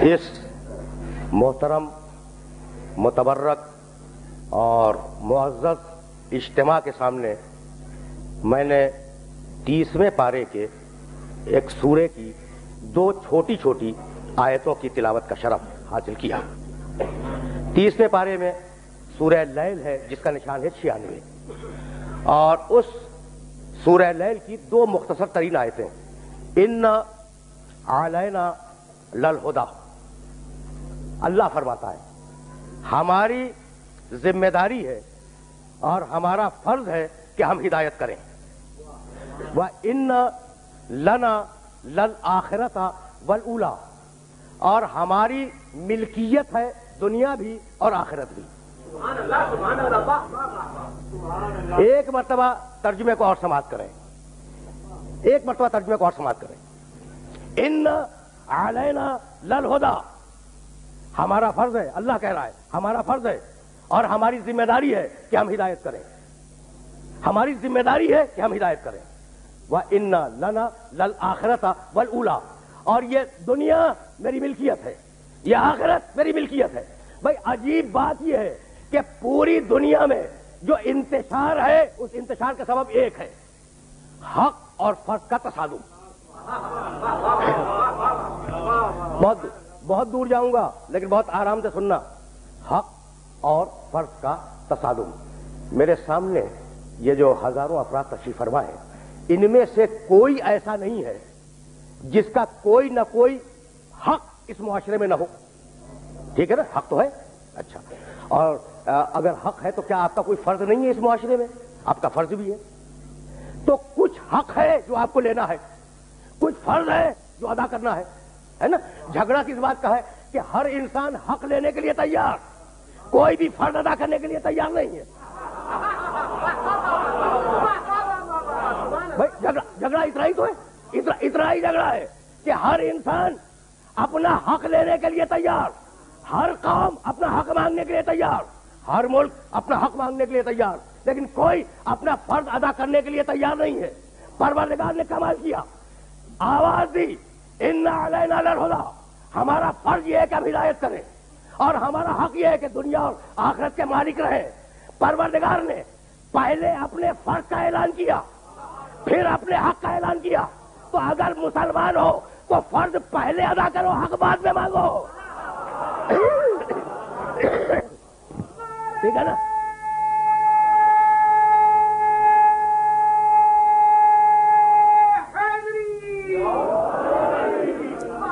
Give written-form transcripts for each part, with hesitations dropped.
اس محترم متبرک اور معزز اجتماع کے سامنے میں نے 30ویں پارے کے ایک سورے کی 2 چھوٹی چھوٹی آیتوں کی تلاوت کا شرف حاصل کیا۔ 30ویں پارے میں سورہ لیل ہے جس کا نشان ہے 96، اور اس سورہ لیل کی 2 مختصر ترین آیتیں، اِنَّا عَلَيْنَا لَلْہُدَىٰ۔ اللہ فرماتا ہے ہماری ذمہ داری ہے اور ہمارا فرض ہے کہ ہم ہدایت کریں۔ وَإِنَّ لَنَا لَلْآخِرَةَ وَالْأُولَىٰ، اور ہماری ملکیت ہے دنیا بھی اور آخرت بھی۔ ایک مرتبہ ترجمے کو اور سماعت کریں، ایک مرتبہ ترجمے کو اور سماعت کریں۔ اِنَّ عَلَيْنَا لَلْہُدَىٰ، ہمارا فرض ہے، اللہ کہہ رہا ہے ہمارا فرض ہے اور ہماری ذمہ داری ہے کہ ہم ہدایت کریں، ہماری ذمہ داری ہے کہ ہم ہدایت کریں۔ وَإِنَّ لَنَا لَلْآخِرَةَ وَالْأُولَىٰ، اور یہ دنیا میری ملکیت ہے، یہ آخرت میری ملکیت ہے۔ بھائی عجیب بات یہ ہے کہ پوری دنیا میں جو انتشار ہے اس انتشار کا سبب ایک ہے، حق اور فرض کا تصادم۔ بہت دور جاؤں گا لیکن بہت آرام سے سننا، حق اور فرض کا تصادم۔ میرے سامنے یہ جو ہزاروں افراد تشریف فرما ہے، ان میں سے کوئی ایسا نہیں ہے جس کا کوئی نہ کوئی حق اس معاشرے میں نہ ہو، ٹھیک ہے نا؟ حق تو ہے، اچھا، اور اگر حق ہے تو کیا آپ کا کوئی فرض نہیں ہے اس معاشرے میں؟ آپ کا فرض بھی ہے۔ تو کچھ حق ہے جو آپ کو لینا ہے، کچھ فرض ہے جو ادا کرنا ہے نا؟ جھگڑا کس بات کا ہے کہ ہر انسان حق لینے کے لیے تیار، کوئی بھی فرض ادا کرنے کے لیے تیار نہیں ہے۔ بھائی جھگڑا اتنا ہی تو ہے، اتنا ہی جھگڑا ہے کہ ہر انسان اپنا حق لینے کے لیے تیار، ہر قوم اپنا حق مانگنے کے لیے تیار، ہر ملک اپنا حق مانگنے کے لیے تیار، لیکن کوئی اپنا فرض ادا کرنے کے لیے تیار نہیں ہے۔ پروردگار نے کمال کیا، آواز دی، اِنَّا عَلَيْنَا لَلْہُدَىٰ، ہمارا فرض یہ ہے کہ ہم ہدایت کریں اور ہمارا حق یہ ہے کہ دنیا اور آخرت کے مالک رہیں۔ پروردگار نے پہلے اپنے فرض کا اعلان کیا، پھر اپنے حق کا اعلان کیا۔ تو اگر مسلمان ہو تو فرض پہلے ادا کرو، حق بعد میں مانگو، ٹھیک ہے نا؟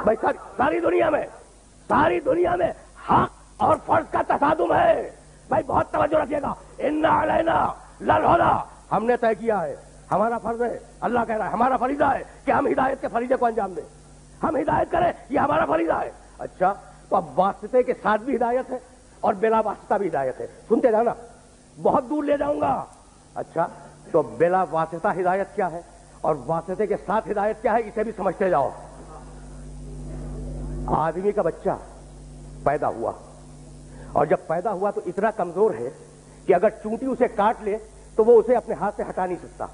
بھائی ساری دنیا میں حق اور فرض کا تصادم ہے۔ بھائی بہت توجہ رکھیے گا، اِنَّا عَلَيْنَا لَلْہُدَىٰ، ہم نے طے کیا ہے، ہمارا فرض ہے، اللہ کہہ رہا ہے ہمارا فریضہ ہے کہ ہم ہدایت کے فریضے کو انجام دیں، ہم ہدایت کریں، یہ ہمارا فریضہ ہے۔ اچھا، تو اب واسطے کے ساتھ بھی ہدایت ہے اور بلا واسطہ بھی ہدایت ہے، سنتے جانا، بہت دور لے جاؤں گا۔ اچھا، تو بلا واسطہ ہدایت کیا ہے اور واسطے کے ساتھ ہدایت کیا ہے، اسے بھی سمجھتے جاؤ۔ آدمی کا بچہ پیدا ہوا اور جب پیدا ہوا تو اتنا کمزور ہے کہ اگر چونٹی اسے کاٹ لے تو وہ اسے اپنے ہاتھ سے ہٹا نہیں سکتا۔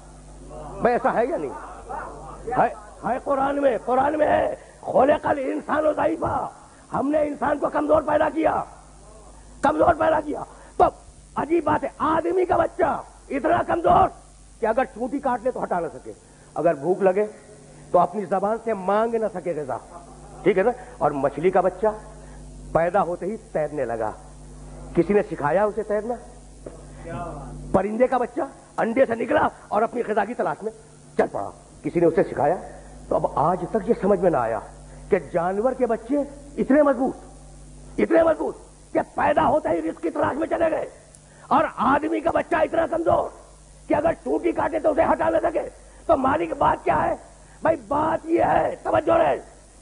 بھائی ایسا ہے یا نہیں؟ ہے قرآن میں ہے، خلق الانسان ضعیفا، ہم نے انسان کو کمزور پیدا کیا۔ تو عجیب بات ہے، آدمی کا بچہ اتنا کمزور کہ اگر چونٹی کاٹ لے تو ہٹا نہ سکے، اگر بھوک لگے تو اپنی زبان سے مانگ نہ سکے غذا، ٹھیک ہے نا؟ اور مچھلی کا بچہ پیدا ہوتے ہی تیرنے لگا، کسی نے سکھایا اسے تیرنا؟ پرندے کا بچہ انڈے سے نکلا اور اپنی غذا کی تلاش میں چل پڑا، کسی نے اسے سکھایا؟ تو اب آج تک یہ سمجھ میں نہ آیا کہ جانور کے بچے اتنے مضبوط کہ پیدا ہوتے ہی رزق کی تلاش میں چلے گئے، اور آدمی کا بچہ اتنا کمزور کہ اگر چونٹی کاٹے تو اسے ہٹا نہ سکے۔ تو مالک بات کیا ہے؟ بھائی بات یہ ہے، توجہ رہے،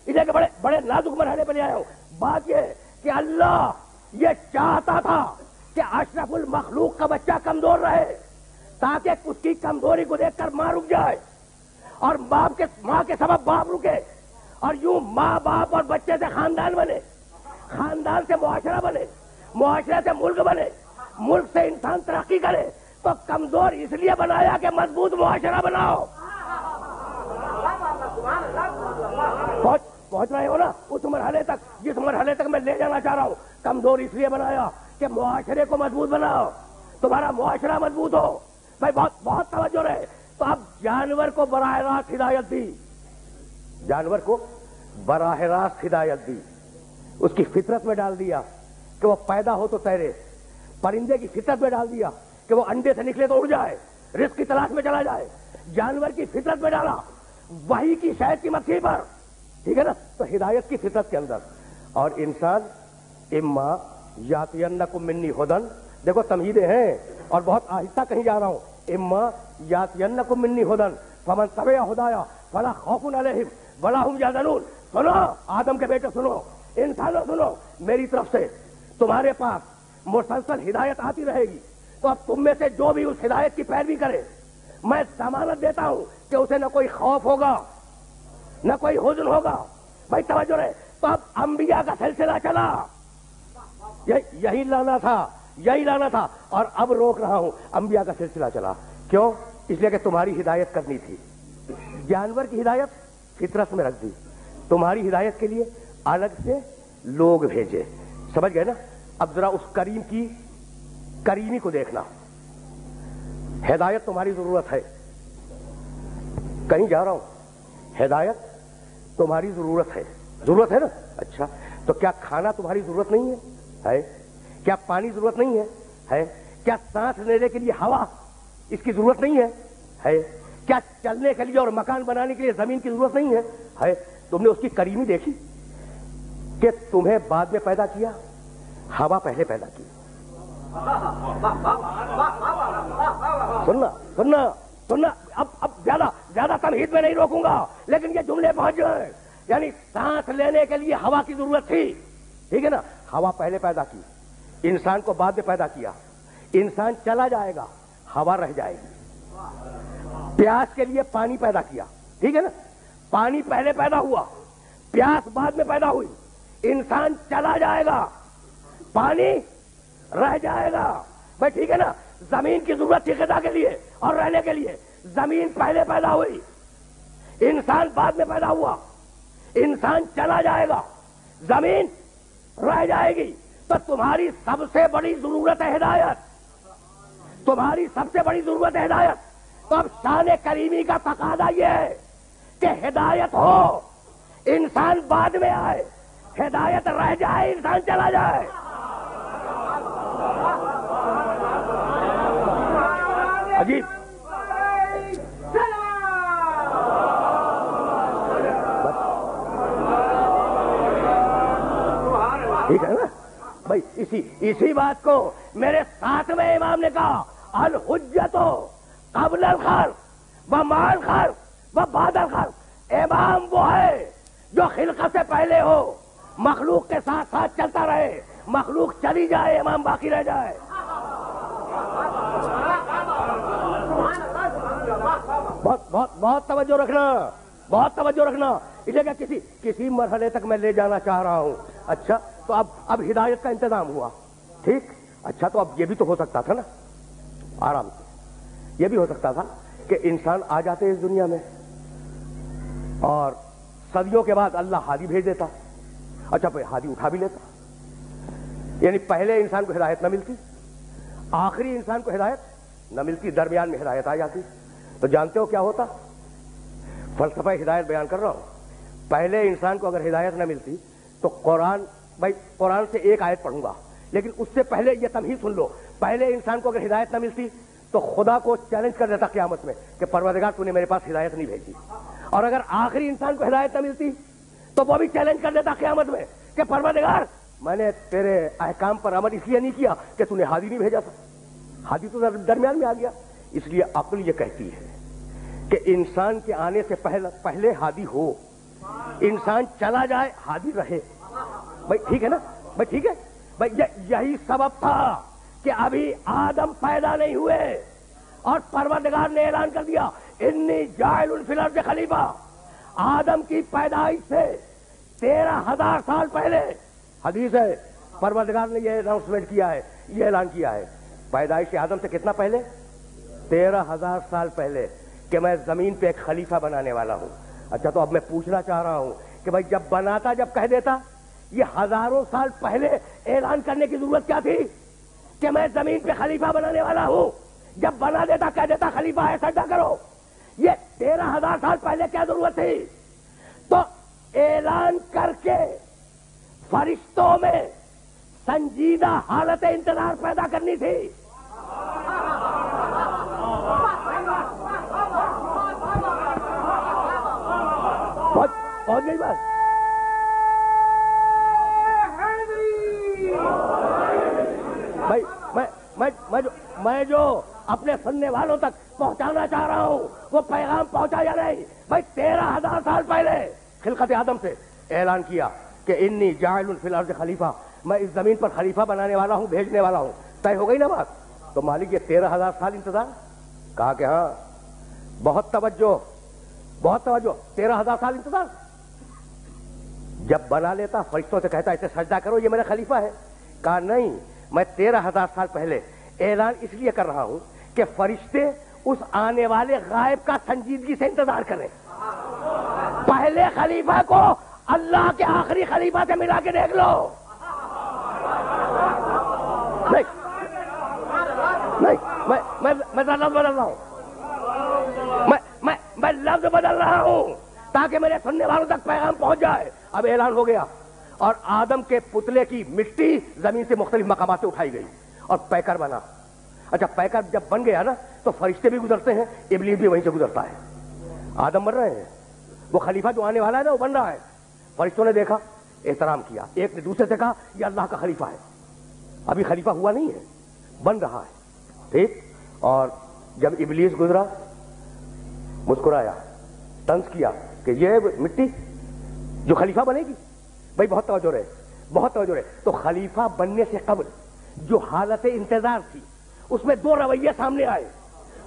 اسے کہ بڑے نازک مرحلے پر لے آیا ہوں۔ بات یہ ہے کہ اللہ یہ چاہتا تھا کہ اشرف المخلوق کا بچہ کمزور رہے تاکہ اس کی کمزوری کو دیکھ کر ماں رک جائے اور ماں کے سبب باپ رکے، اور یوں ماں باپ اور بچے سے خاندان بنے، خاندان سے معاشرہ بنے، معاشرے سے ملک بنے، ملک سے انسان ترقی کرے۔ تو کمزور اس لیے بنایا کہ مضبوط معاشرہ بناؤ۔ پہنچ رہے ہو نا اس مرحلے تک جس مرحلے تک میں لے جانا چاہ رہا ہوں. کمزور اس لیے بنایا کہ معاشرے کو مضبوط بناؤ, تمہارا معاشرہ مضبوط ہو. بھائی بہت بہت توجہ رہے. تو اب جانور کو براہ راست ہدایت دی, جانور کو براہ راست ہدایت دی, اس کی فطرت میں ڈال دیا کہ وہ پیدا ہو تو تیرے, پرندے کی فطرت میں ڈال دیا کہ وہ انڈے سے نکلے تو اڑ جائے, رزق کی تلاش میں چلا جائے. جانور کی فطرت میں ڈالا وحی کی شہد کی مکھی پر, ٹھیک ہے نا, تو ہدایت کی فطرت کے اندر. اور انسان اما یاتینکم منی ہدن, دیکھو تمہیدیں ہیں اور بہت آہستہ کہیں جا رہا ہوں. اما یاتینکم منی ہدن فمن تبع ہدایا فلا خوف علیہم ولا هم یحزنون. سنو آدم کے بیٹے, سنو انسانوں سنو, میری طرف سے تمہارے پاس مسلسل ہدایت آتی رہے گی. تو اب تم میں سے جو بھی اس ہدایت کی پیروی کرے میں ضمانت دیتا ہوں کہ اسے نہ کوئی خوف ہوگا نہ کوئی حزن ہوگا. بھائی توجہ رہے. تو اب انبیاء کا سلسلہ چلا, یہی لانا تھا, یہی لانا تھا. اور اب روک رہا ہوں, انبیاء کا سلسلہ چلا. کیوں؟ اس لیے کہ تمہاری ہدایت کرنی تھی. جانور کی ہدایت فطرت میں رکھ دی, تمہاری ہدایت کے لیے الگ سے لوگ بھیجے. سمجھ گئے نا؟ اب ذرا اس کریم کی کریمی کو دیکھنا. ہدایت تمہاری ضرورت ہے, کہیں جا رہا ہوں, ہدایت تمہاری ضرورت ہے, ضرورت ہے نا. اچھا, تو کیا کھانا تمہاری ضرورت نہیں ہے؟ کیا پانی ضرورت نہیں ہے؟ کیا سانس لینے کے لیے ہوا اس کی ضرورت نہیں ہے؟ کیا چلنے کے لیے اور مکان بنانے کے لیے زمین کی ضرورت نہیں ہے؟ تم نے اس کی کریمی دیکھی کہ تمہیں بعد میں پیدا کیا, ہوا پہلے پیدا کی. سننا سننا سننا, اب زیادہ تمہید میں نہیں روکوں گا, لیکن یہ جملے پہنچ جائیں. یعنی سانس لینے کے لیے ہوا کی ضرورت تھی, ٹھیک ہے نا, ہوا پہلے پیدا کی, انسان کو بعد میں پیدا کیا. انسان چلا جائے گا, ہوا رہ جائے گی. پیاس کے لیے پانی پیدا کیا, ٹھیک ہے نا, پانی پہلے پیدا ہوا, پیاس بعد میں پیدا ہوئی. انسان چلا جائے گا, پانی رہ جائے گا. بھائی ٹھیک ہے نا, زمین کی ضرورت تھی غذا کے لیے اور رہنے کے لیے, زمین پہلے پیدا ہوئی, انسان بعد میں پیدا ہوا. انسان چلا جائے گا, زمین رہ جائے گی. تو تمہاری سب سے بڑی ضرورت ہے ہدایت, تمہاری سب سے بڑی ضرورت ہے ہدایت. تو اب شان کریمی کا تقاضا یہ ہے کہ ہدایت ہو, انسان بعد میں آئے, ہدایت رہ جائے, انسان چلا جائے. عجیب. ٹھیک ہے نا بھائی, اسی بات کو میرے ساتویں امام نے کہا, الحجت قبل الخلق و مع الخلق و بعد الخلق. امام وہ ہے جو خلقت سے پہلے ہو, مخلوق کے ساتھ ساتھ چلتا رہے, مخلوق چلی جائے امام باقی رہ جائے. بہت توجہ رکھنا, بہت توجہ رکھنا. اس لیے کہ کسی مرحلے تک میں لے جانا چاہ رہا ہوں. اچھا, تو اب ہدایت کا انتظام ہوا, ٹھیک. اچھا, تو اب یہ بھی تو ہو سکتا تھا نا, آرام سے یہ بھی ہو سکتا تھا کہ انسان آ جاتے اس دنیا میں اور صدیوں کے بعد اللہ ہادی بھیج دیتا. اچھا, پھر ہادی اٹھا بھی لیتا. یعنی پہلے انسان کو ہدایت نہ ملتی, آخری انسان کو ہدایت نہ ملتی, درمیان میں ہدایت آ جاتی. تو جانتے ہو کیا ہوتا؟ فلسفہ ہدایت بیان کر رہا ہوں. پہلے انسان کو اگر ہدایت نہ ملتی تو قرآن سے ایک آیت پڑھوں گا, لیکن اس سے پہلے یہ تمہید سن لو. پہلے انسان کو اگر ہدایت نہ ملتی تو خدا کو چیلنج کر دیتا قیامت میں کہ پروردگار تو نے میرے پاس ہدایت نہیں بھیجی. اور اگر آخری انسان کو ہدایت نہ ملتی تو وہ بھی چیلنج کر دیتا قیامت میں کہ پروردگار میں نے تیرے احکام پر عمل اس لیے نہیں کیا کہ تو نے ہادی نہیں بھیجا تھا, ہادی تو درمیان میں آ گیا. اس لیے عقل یہ کہتی ہے کہ انسان کے آنے سے پہلے ہادی ہو, انسان چلا جائے ہادی رہے. بھائی ٹھیک ہے نا, بھائی ٹھیک ہے. بھائی یہی سبب تھا کہ ابھی آدم پیدا نہیں ہوئے اور پروردگار نے اعلان کر دیا انی جاعل فی الارض خلیفہ. آدم کی پیدائش سے 13,000 سال پہلے, حدیث ہے, پروردگار نے یہ اناؤنسمنٹ کیا ہے, یہ اعلان کیا ہے پیدائش آدم سے کتنا پہلے, 13,000 سال پہلے, کہ میں زمین پہ ایک خلیفہ بنانے والا ہوں. اچھا, تو اب میں پوچھنا چاہ رہا ہوں کہ بھائی جب بناتا جب کہہ دیتا، یہ ہزاروں سال پہلے اعلان کرنے کی ضرورت کیا تھی کہ میں زمین پہ خلیفہ بنانے والا ہوں؟ جب بنا دیتا کہہ دیتا خلیفہ ہے سجدہ کرو. یہ 13,000 سال پہلے کیا ضرورت تھی؟ تو اعلان کر کے فرشتوں میں سنجیدہ حالت انتظار پیدا کرنی تھی. پہنچ گئی بات. بھائی میں جو اپنے سننے والوں تک پہنچانا چاہ رہا ہوں وہ پیغام پہنچا یا نہیں؟ بھائی 13,000 سال پہلے خلقت آدم سے اعلان کیا کہ انی جاعل فی الارض خلیفہ، میں اس زمین پر خلیفہ بنانے والا ہوں، بھیجنے والا ہوں. طے ہو گئی نا بات؟ تو مالک یہ 13,000 سال انتظار؟ کہا کہ ہاں. بہت توجہ 13,000 سال انتظار. جب بنا لیتا فرشتوں سے کہتا اسے سجدہ کرو یہ میرا خلیفہ ہے. کہا نہیں، میں 13,000 سال پہلے اعلان اس لیے کر رہا ہوں کہ فرشتے اس آنے والے غائب کا سنجیدگی سے انتظار کریں. پہلے خلیفہ کو اللہ کے آخری خلیفہ سے ملا کے دیکھ لو. میں لفظ بدل رہا ہوں، میں لفظ بدل رہا ہوں تاکہ میرے سننے والوں تک پیغام پہنچ جائے. اب اعلان ہو گیا اور آدم کے پتلے کی مٹی زمین سے مختلف مقامات سے اٹھائی گئی اور پیکر بنا. اچھا پیکر جب بن گیا نا تو فرشتے بھی گزرتے ہیں، ابلیس بھی وہیں سے گزرتا ہے. آدم بن رہے ہیں، وہ خلیفہ جو آنے والا ہے نا وہ بن رہا ہے. فرشتوں نے دیکھا، احترام کیا، ایک نے دوسرے سے کہا یہ اللہ کا خلیفہ ہے. ابھی خلیفہ ہوا نہیں ہے، بن رہا ہے. ٹھیک. اور جب ابلیس گزرا مسکرایا، طنز کیا کہ یہ مٹی جو خلیفہ بنے گی. بھائی بہت توجہ رہے. تو خلیفہ بننے سے قبل جو حالت انتظار تھی اس میں 2 رویے سامنے آئے.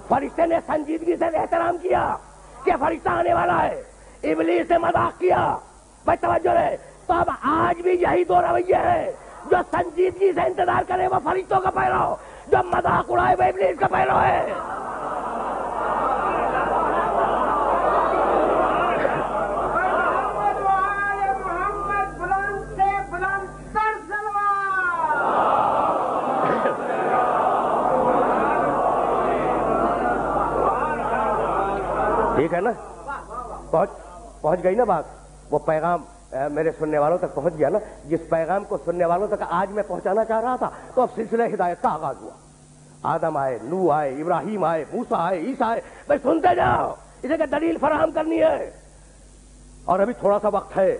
فرشتے نے سنجیدگی سے احترام کیا کہ فرشتہ آنے والا ہے، ابلیس نے مذاق کیا. بھائی توجہ رہے. تو اب آج بھی یہی 2 رویے ہیں. جو سنجیدگی سے انتظار کرے وہ فرشتوں کا پیرو، جو مذاق اڑائے وہ ابلیس کا پیرو ہے. ٹھیک ہے نا؟ پہنچ گئی نا بات؟ وہ پیغام میرے سننے والوں تک پہنچ گیا نا؟ جس پیغام کو سننے والوں تک آج میں پہنچانا چاہ رہا تھا. تو اب سلسلہ ہدایت کا آغاز ہوا. آدم آئے، نوح آئے، ابراہیم آئے، موسیٰ آئے، عیسیٰ آئے. بھائی سنتے جاؤ، اسے کہ دلیل فراہم کرنی ہے اور ابھی تھوڑا سا وقت ہے.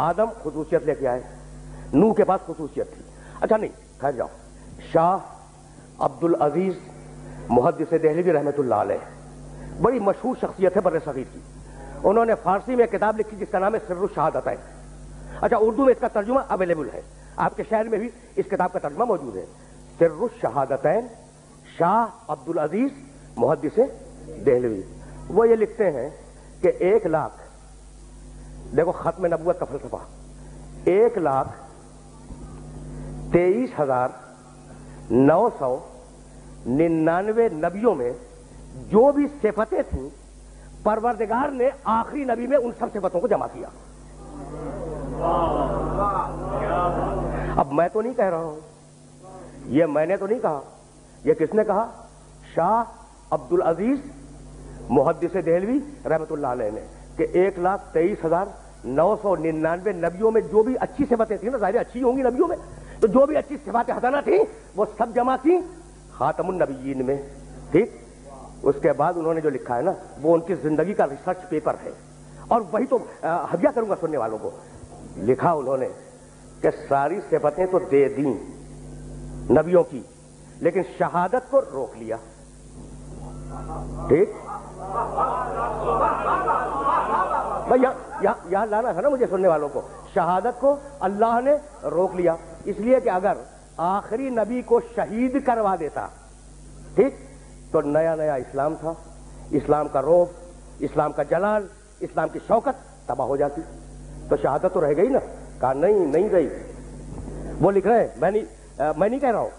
آدم خصوصیت لے کے آئے، نوح کے پاس خصوصیت تھی. اچھا نہیں ٹھہر جاؤ. شاہ عبد العزیز محدث دہلوی رحمۃ اللہ علیہ بڑی مشہور شخصیت ہے بر صغیر کی. انہوں نے فارسی میں کتاب لکھی جس کا نام ہے سر الشہادتین. اچھا اردو میں اس کا ترجمہ اویلیبل ہے، آپ کے شہر میں بھی اس کتاب کا ترجمہ موجود ہے. سر الشہادتین، شاہ عبد العزیز محدث دہلوی. وہ یہ لکھتے ہیں کہ 1,00,000 دیکھو ختم نبوت کا فلسفہ، 1,23,999 نبیوں میں جو بھی صفتیں تھیں پروردگار نے آخری نبی میں ان سب صفتوں کو جمع کیا. اب میں تو نہیں کہہ رہا ہوں، یہ میں نے تو نہیں کہا، یہ کس نے کہا؟ شاہ عبد العزیز محدث دہلوی رحمۃ اللہ علیہ نے، کہ 1,23,999 نبیوں میں جو بھی اچھی صفتیں تھیں نا، ظاہر اچھی ہوں گی نبیوں میں، تو جو بھی اچھی صفات حسنہ تھیں وہ سب جمع کی خاتم النبیین میں. ٹھیک. اس کے بعد انہوں نے جو لکھا ہے نا وہ ان کی زندگی کا ریسرچ پیپر ہے، اور وہی تو ہدیہ کروں گا سننے والوں کو. لکھا انہوں نے کہ ساری صفتیں تو دے دیں نبیوں کی، لیکن شہادت کو روک لیا. ٹھیک. بھائی یہاں لانا ہے نا مجھے سننے والوں کو. شہادت کو اللہ نے روک لیا اس لیے کہ اگر آخری نبی کو شہید کروا دیتا، ٹھیک، تو نیا نیا اسلام تھا، اسلام کا روب، اسلام کا جلال، اسلام کی شوکت تباہ ہو جاتی. تو شہادت تو رہ گئی نا. کہا نہیں گئی. وہ لکھ رہے ہیں، میں نہیں کہہ رہا ہوں.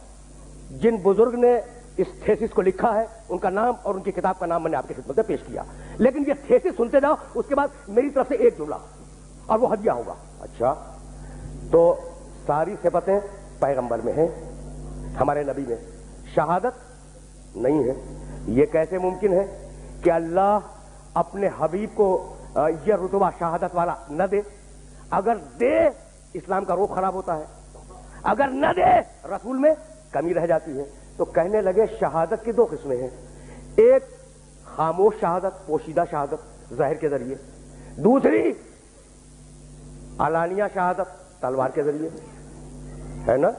جن بزرگ نے اس تھیسس کو لکھا ہے ان کا نام اور ان کی کتاب کا نام میں نے آپ کی خدمت میں پیش کیا. لیکن یہ تھیسس سنتے جاؤ، اس کے بعد میری طرف سے ایک جملہ اور وہ ہدیہ ہوگا. اچھا تو ساری صفتیں پیغمبر میں ہیں، ہمارے نبی میں، شہادت نہیں ہے. یہ کیسے ممکن ہے کہ اللہ اپنے حبیب کو یہ رتبہ شہادت والا نہ دے؟ اگر دے اسلام کا روح خراب ہوتا ہے، اگر نہ دے رسول میں کمی رہ جاتی ہے. تو کہنے لگے شہادت کی دو قسمیں ہیں، ایک خاموش شہادت، پوشیدہ شہادت ظاہر کے ذریعے، دوسری علانیہ شہادت تلوار کے ذریعے، ہے نا؟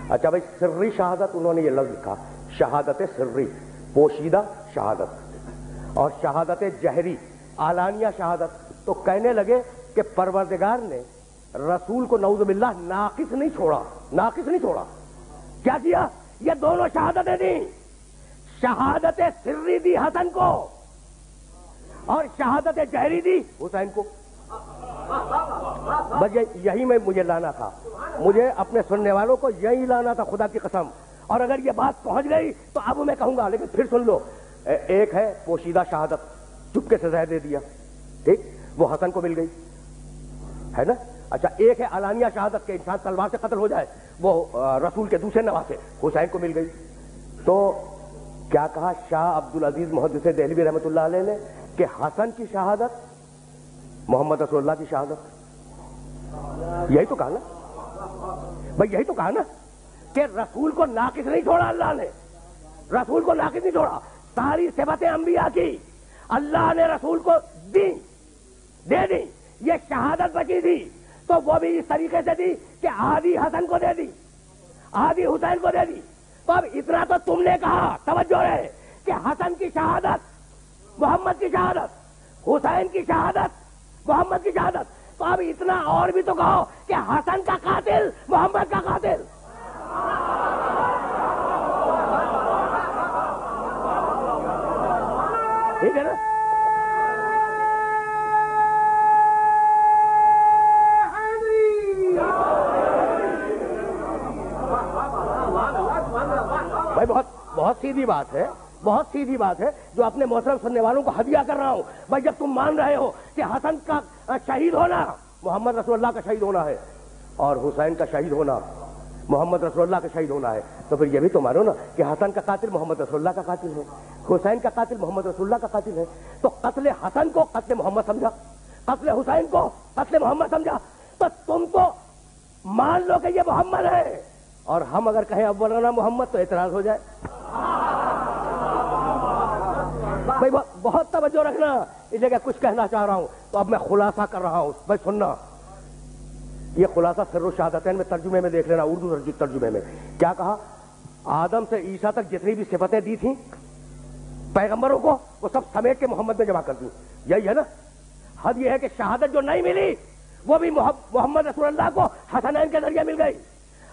اچھا بھائی، سری شہادت انہوں نے یہ لفظ لکھا، شہادت سری پوشیدہ شہادت، اور شہادت جہری علانیہ شہادت. تو کہنے لگے کہ پروردگار نے رسول کو نعوذ باللہ ناقص نہیں چھوڑا، ناقص نہیں چھوڑا. کیا کیا؟ یہ دونوں شہادتیں دی. شہادت سری دی حسن کو اور شہادت جہری دی حسین کو. بس یہی میں مجھے لانا تھا، مجھے اپنے سننے والوں کو یہی لانا تھا، خدا کی قسم. اور اگر یہ بات پہنچ گئی تو اب میں کہوں گا، لیکن پھر سن لو. ایک ہے پوشیدہ شہادت، چپکے سے زہر دے دیا، ٹھیک، وہ حسن کو مل گئی، ہے نا؟ اچھا ایک ہے علانیہ شہادت کہ انسان تلوار سے قتل ہو جائے، وہ رسول کے دوسرے نواسے حسین کو مل گئی. تو کیا کہا شاہ عبد العزیز محدث دہلوی رحمۃ اللہ علیہ نے کہ حسن کی شہادت محمد رسول اللہ کی شہادت. یہی تو کہا نا بھائی، یہی تو کہا نا کہ رسول کو ناقص نہیں چھوڑا اللہ نے، رسول کو ناقص نہیں چھوڑا. ساری صفتیں انبیاء کی اللہ نے رسول کو دی، دے دی. یہ شہادت بچی تھی تو وہ بھی اس طریقے سے دی کہ آدھی حسن کو دے دی، آدھی حسین کو دے دی. تو اب اتنا تو تم نے کہا، توجہ ہے، کہ حسن کی شہادت محمد کی شہادت، حسین کی شہادت محمد کی شہادت. تو اب اتنا اور بھی تو کہو کہ حسن کا قاتل محمد کا قاتل. ٹھیک ہے نا؟ بھائی بہت سیدھی بات ہے، بہت سیدھی بات ہے جو اپنے محترم سننے والوں کو ہدیہ کر رہا ہوں. بھائی جب تم مان رہے ہو کہ حسن کا شہید ہونا محمد رسول اللہ کا شہید ہونا ہے اور حسین کا شہید ہونا محمد رسول اللہ کا شہید ہونا ہے، تو پھر یہ بھی تو مانو نا کہ حسن کا قاتل محمد رسول اللہ کا قاتل ہے، حسین کا قاتل محمد رسول اللہ کا قاتل ہے. تو قتل حسن کو قتل محمد سمجھا، قتل حسین کو قتل محمد سمجھا. تو تم تو مان لو کہ یہ محمد ہے، اور ہم اگر کہیں اولانا محمد تو اعتراض ہو جائے. بھائی بہت توجہ رکھنا، اس جگہ کچھ کہنا چاہ رہا ہوں تو اب میں خلاصہ کر رہا ہوں. بھائی سننا، یہ خلاصہ سر الشہادتین میں ترجمے میں دیکھ لینا، اردو ترجمے میں کیا کہا. آدم سے عیسیٰ تک جتنی بھی صفتیں دی تھیں پیغمبروں کو، وہ سب سمیٹ کے محمد میں جمع کر دی. یہی ہے نا؟ حد یہ ہے کہ شہادت جو نہیں ملی وہ بھی محمد رسول اللہ کو حسنین کے ذریعے مل گئی.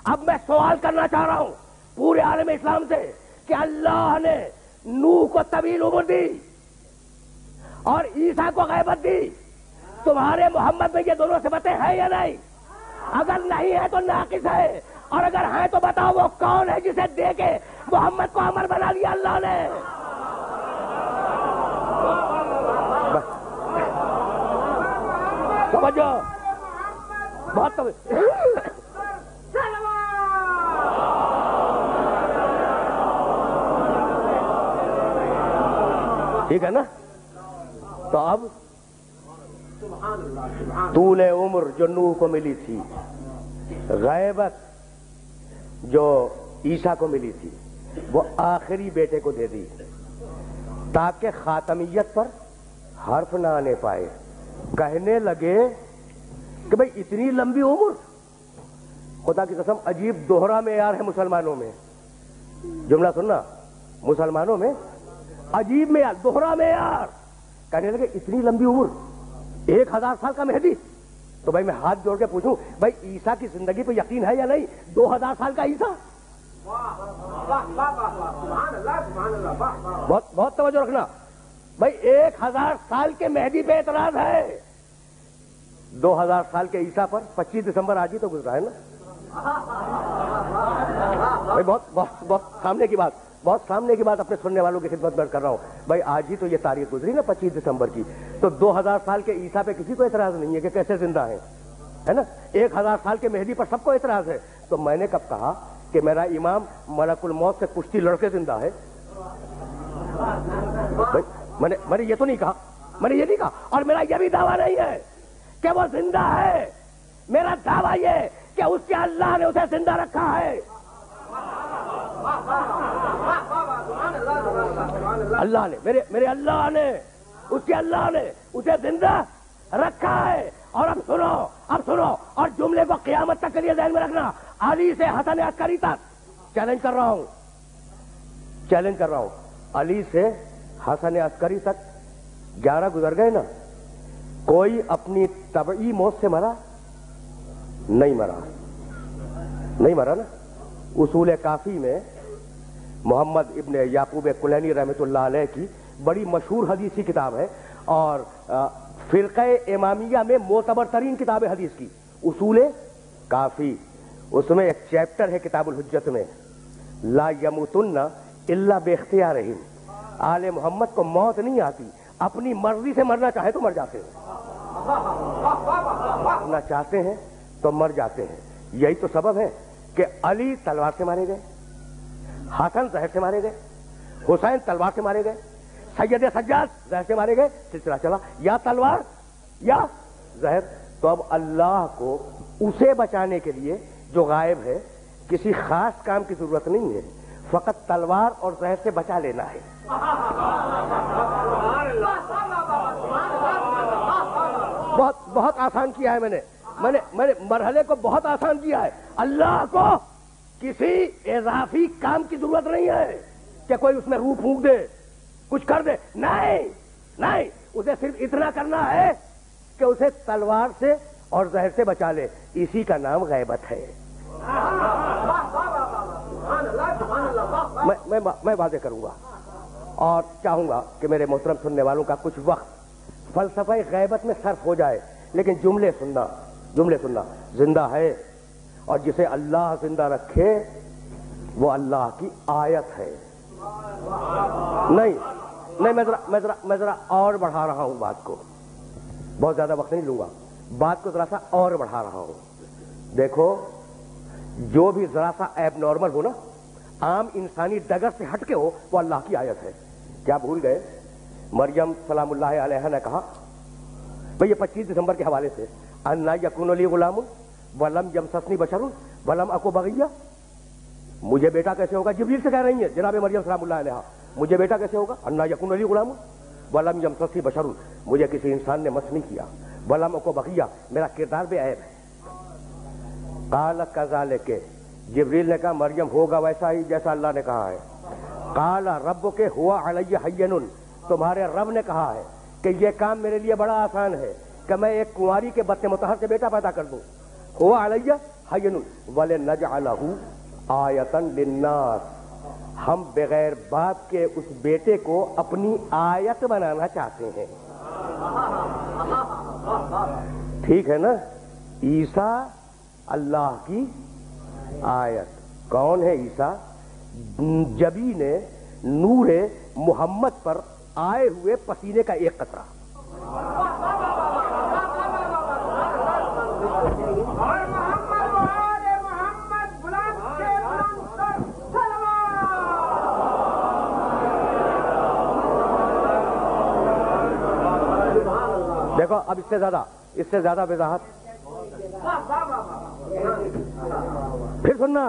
اب میں سوال کرنا چاہ رہا ہوں پورے عالم اسلام سے کہ اللہ نے نوح کو طویل عمر دی اور عیسیٰ کو غیبت دی، تمہارے محمد میں یہ دونوں صفتیں ہیں یا نہیں؟ اگر نہیں ہے تو ناقص ہے، اور اگر ہیں تو بتاؤ وہ کون ہے جسے دے کے محمد کو امر بنا لیا اللہ نے؟ توجہ، بہت توجہ. ٹھیک ہے نا؟ تو اب طول عمر جو نوح کو ملی تھی، غیبت جو عیسیٰ کو ملی تھی، وہ آخری بیٹے کو دے دی تاکہ خاتمیت پر حرف نہ آنے پائے. کہنے لگے کہ بھئی اتنی لمبی عمر، خدا کی قسم عجیب دوہرا معیار ہے مسلمانوں میں. جملہ سننا، مسلمانوں میں عجیب معیار، دوہرا معیار. کہنے لگے اتنی لمبی عمر، 1000 سال کا مہدی. تو بھائی میں ہاتھ جوڑ کے پوچھوں، بھائی عیسیٰ کی زندگی پہ یقین ہے یا نہیں؟ 2000 سال کا عیسیٰ. بہت توجہ رکھنا بھائی، 1000 سال کے مہدی پہ اعتراض ہے، 2000 سال کے عیسیٰ پر 25 دسمبر آج ہی تو گزرا ہے نا بھائی. بہت سامنے کی بات. بہت سامنے کی بات اپنے سننے والوں کی خدمت میں کر رہا ہوں بھائی. آج ہی تو یہ تاریخ گزری نا 25 دسمبر کی, تو 2000 سال کے عیسیٰ پہ کسی کو اعتراض نہیں ہے کہ کیسے زندہ ہیں, ہے نا. 1000 سال کے مہدی پر سب کو اعتراض ہے. تو میں نے کب کہا کہ میرا امام ملک الموت سے کشتی لڑ کے زندہ ہے؟ میں نے یہ تو نہیں کہا, میں نے یہ نہیں کہا. اور میرا یہ بھی دعویٰ نہیں ہے کہ وہ زندہ ہے. میرا دعویٰ یہ کہ اس کے اللہ نے اسے زندہ رکھا ہے. اللہ نے, میرے اللہ نے, اس کے اللہ نے اسے زندہ رکھا ہے. اور اب سنو, اور جملے کو قیامت تک کے لیے ذہن میں رکھنا. علی سے حسن عسکری تک چیلنج کر رہا ہوں, علی سے حسن عسکری تک 11 گزر گئے نا. کوئی اپنی طبعی موت سے مرا نہیں مرا نا. اصول کافی میں محمد ابن یعقوب کلینی رحمۃ اللہ علیہ کی بڑی مشہور حدیثی کتاب ہے, اور فرقہ امامیہ میں معتبر ترین کتاب حدیث کی اصول کافی. اس میں ایک چیپٹر ہے کتاب الحجت میں, لا یموتن الا باختیارہم. آل محمد کو موت نہیں آتی, اپنی مرضی سے مرنا چاہے تو مر جاتے ہیں, مرنا چاہتے ہیں تو مر جاتے ہیں. یہی تو سبب ہے کہ علی تلوار سے مارے گئے, حسن زہر سے مارے گئے, حسین تلوار سے مارے گئے, سید سجاد زہر سے مارے گئے. سلسلہ چلا یا تلوار یا زہر. تو اب اللہ کو اسے بچانے کے لیے جو غائب ہے کسی خاص کام کی ضرورت نہیں ہے, فقط تلوار اور زہر سے بچا لینا ہے. بہت آسان کیا ہے میں نے مرحلے کو بہت آسان کیا ہے. اللہ کو کسی اضافی کام کی ضرورت نہیں ہے کہ کوئی اس میں روح پھونک دے, کچھ کر دے. نہیں, اسے صرف اتنا کرنا ہے کہ اسے تلوار سے اور زہر سے بچا لے. اسی کا نام غیبت ہے. میں واضح کروں گا اور چاہوں گا کہ میرے محترم سننے والوں کا کچھ وقت فلسفہ غیبت میں صرف ہو جائے, لیکن جملے سننا. زندہ ہے, اور جسے اللہ زندہ رکھے وہ اللہ کی آیت ہے. نہیں, میں ذرا اور بڑھا رہا ہوں بات کو, بہت زیادہ وقت نہیں لوں گا, بات کو ذرا سا اور بڑھا رہا ہوں. دیکھو, جو بھی ذرا سا ایب نارمل ہو نا, عام انسانی ڈگر سے ہٹ کے ہو, وہ اللہ کی آیت ہے. کیا بھول گئے مریم سلام اللہ علیہا نے کہا بھئی یہ 25 دسمبر کے حوالے سے, انا یکون لی غلام ولم یمسسنی بشر ولم اکو بغیہ. مجھے بیٹا کیسے ہوگا؟ جبریل سے کہہ رہی ہیں جناب مریم سلام اللہ علیہا, مجھے بیٹا کیسے ہوگا؟ انا یکون لی غلام ولم یمسسنی بشر, مجھے کسی انسان نے مس نہیں کیا, ولم اکو بغیہ, میرا کردار بے عیب ہے. قال کذالک, جبریل نے کہا مریم ہوگا ویسا ہی جیسا اللہ نے کہا ہے. قال ربک هو علی ہین, تمہارے رب نے کہا ہے کہ یہ کام میرے لیے بڑا آسان ہے کہ میں ایک کنواری کے بطن مطہر سے بیٹا پیدا کر دوں. هو علی ہین ولنجعلہ آیۃ للناس, ہم بغیر باپ کے اس بیٹے کو اپنی آیت بنانا چاہتے ہیں. ٹھیک ہے نا, عیسیٰ اللہ کی آیت. کون ہے عیسیٰ؟ جبی نے نور محمد پر آئے ہوئے پسینے کا ایک قطرہ. دیکھو اب اس سے زیادہ وضاحت پھر سننا.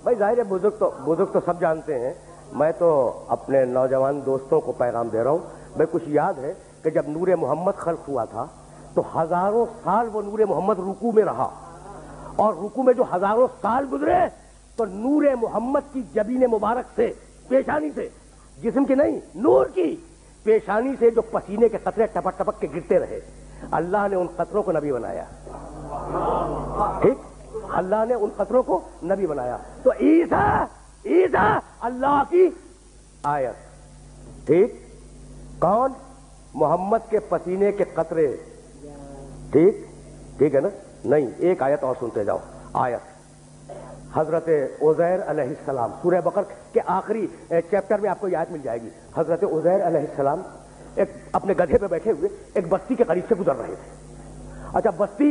بھائی ظاہر ہے بزرگ تو سب جانتے ہیں, میں تو اپنے نوجوان دوستوں کو پیغام دے رہا ہوں. بھائی کچھ یاد ہے کہ جب نور محمد خلق ہوا تھا تو ہزاروں سال وہ نور محمد رکوع میں رہا, اور رکوع میں جو ہزاروں سال گزرے تو نور محمد کی جبین مبارک سے, پیشانی سے, جسم کی نہیں نور کی پیشانی سے جو پسینے کے قطرے ٹپک ٹپک کے گرتے رہے, اللہ نے ان قطروں کو نبی بنایا. ٹھیک, اللہ نے ان قطروں کو نبی بنایا. تو عیسیٰ اللہ کی آیت. ٹھیک, کون؟ محمد کے پسینے کے قطرے. ٹھیک ہے نا. نہیں, ایک آیت اور سنتے جاؤ. آیت حضرت عزیر علیہ السلام، سورہ بقرہ کے آخری چیپٹر میں آپ کو یہ آیت مل جائے گی. حضرت عزیر علیہ السلام ایک اپنے گدھے پہ بیٹھے ہوئے ایک بستی کے قریب سے گزر رہے تھے. اچھا بستی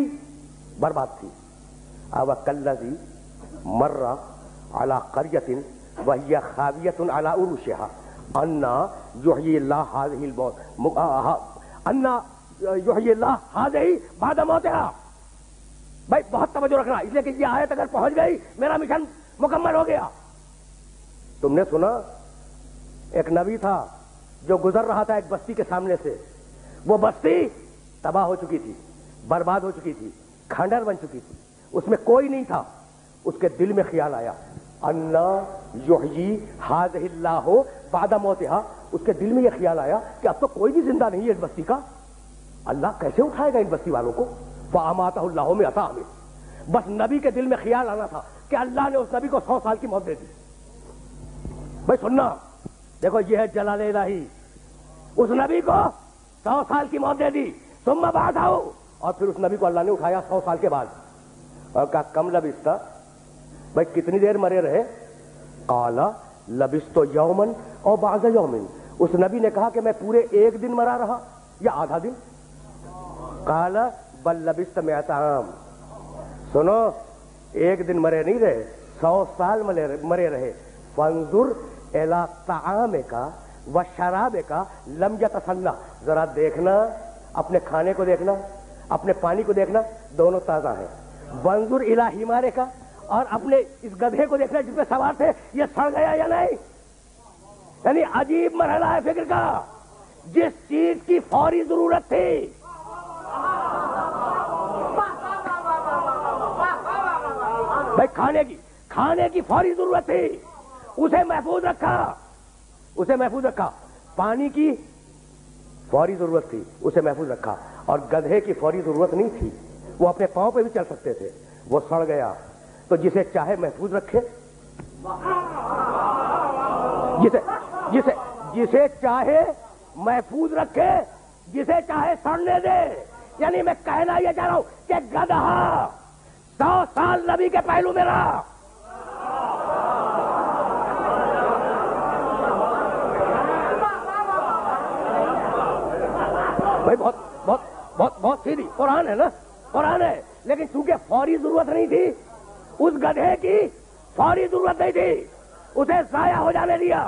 برباد تھی. اب کلذی مر علی قریۃ وہی خاویۃ علی عروشها انا یحیی اللہ هذه الموت انا یحیی اللہ هذه بعد موتها. بھائی بہت توجہ رکھنا، اس لیے کہ یہ آیت اگر پہنچ گئی میرا مشن مکمل ہو گیا. تم نے سنا ایک نبی تھا جو گزر رہا تھا ایک بستی کے سامنے سے. وہ بستی تباہ ہو چکی تھی، برباد ہو چکی تھی، کھنڈر بن چکی تھی، اس میں کوئی نہیں تھا. اس کے دل میں خیال آیا انا یحیی ھذہ اللہ بعد موتہا. اس کے دل میں یہ خیال آیا کہ اب تو کوئی بھی زندہ نہیں ہے اس بستی کا، اللہ کیسے اٹھائے گا ان بستی والوں کو؟ فاماتہ اللہ مئۃ عام. بس نبی کے دل میں خیال آنا تھا کہ اللہ نے اس نبی کو 100 سال کی موت دے دی. بھائی سننا، دیکھو یہ ہے جلال الہی. اس نبی کو 100 سال کی موت دے دی. ثم بعثہ، اور پھر اس نبی کو اللہ نے اٹھایا 100 سال کے بعد اور کہا کم لبثت، بھائی کتنی دیر مرے رہے؟ قال لبثت یوما او بعض یوم. اس نبی نے کہا کہ میں پورے ایک دن مرا رہا یا آدھا دن. قال بل لبثت مئۃ عام. سنو، ایک دن مرے نہیں رہے، 100 سال مرے رہے. فانظر الی طعامک و شرابک لم یتسنہ. ذرا دیکھنا، اپنے کھانے کو دیکھنا، اپنے پانی کو دیکھنا، دونوں تازہ ہیں. وانظر الی حمارک، اور اپنے اس گدھے کو دیکھنا جس پہ سوار تھے، یہ سڑ گیا یا نہیں. یعنی عجیب مرحلہ ہے فکر کا. جس چیز کی فوری ضرورت تھی، بھائی کھانے کی فوری ضرورت تھی، اسے محفوظ رکھا. پانی کی فوری ضرورت تھی، اسے محفوظ رکھا. اور گدھے کی فوری ضرورت نہیں تھی، وہ اپنے پاؤں پہ بھی چل سکتے تھے. وہ سڑ گیا. تو جسے چاہے محفوظ رکھے، جسے چاہے محفوظ رکھے، جسے چاہے سڑنے دے. یعنی میں کہنا یہ چاہ رہا ہوں کہ گدھا 100 سال نبی کے پہلو میں رہا. بھائی بہت سیدھی قرآن ہے نا، قرآن ہے. لیکن چونکہ فوری ضرورت نہیں تھی، اس گدھے کی فوری ضرورت نہیں تھی، اسے ضائع ہو جانے دیا